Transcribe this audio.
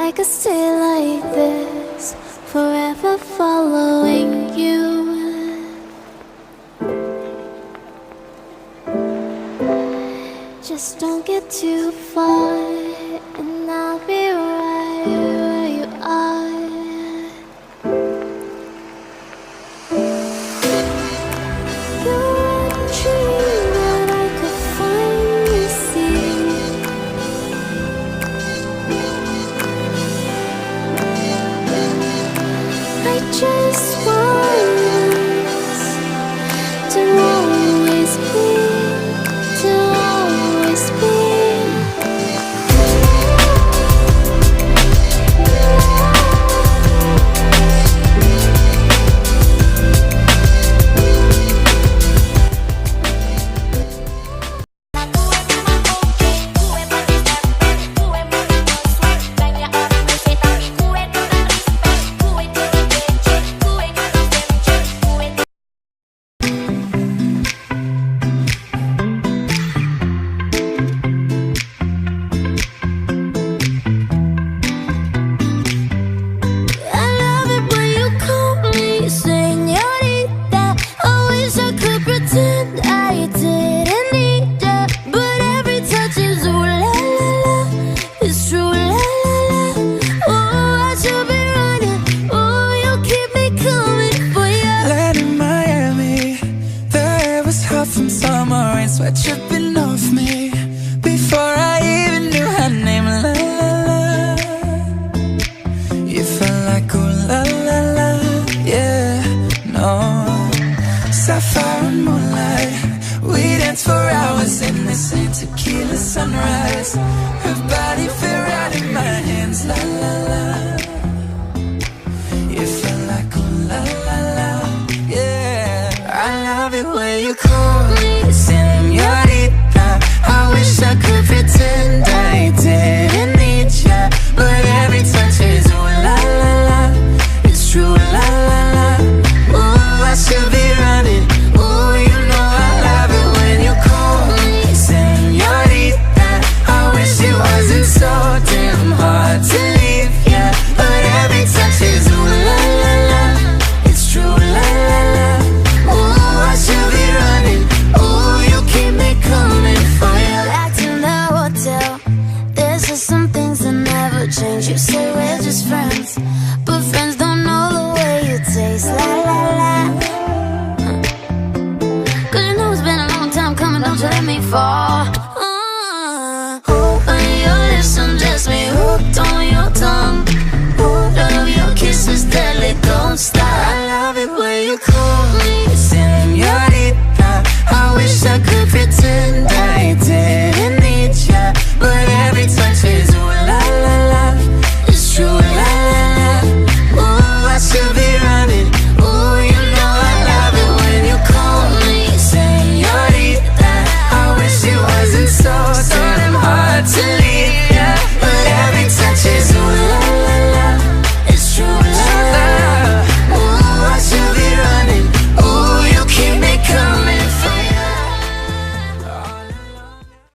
I could stay like this, forever following you. Just don't get too far, and I'll be right where you are. You're a dream that I could finally see. I just want us to always be, to always be. Sweat dripping off me before I even knew her name. La la la, you felt like ooh la la la, yeah, no. Sapphire and moonlight, we danced for hours in the same tequila sunrise. Her body fit right in my hands. La la la, you felt like ooh la la la, yeah. I love it when you call me señorita. I wish I could pretend I didn't need ya, but every touch is ooh la la la. It's true la la la. Ooh, I should be running. Ooh, you know I love it when you call me señorita. I wish it wasn't so damn hard to leave ya, but every touch is ooh la la la. It's true la la la. Ooh, I should be running. Ooh, you keep me coming for you. Back to the hotel, there's just some things that never change. You say we're just friends,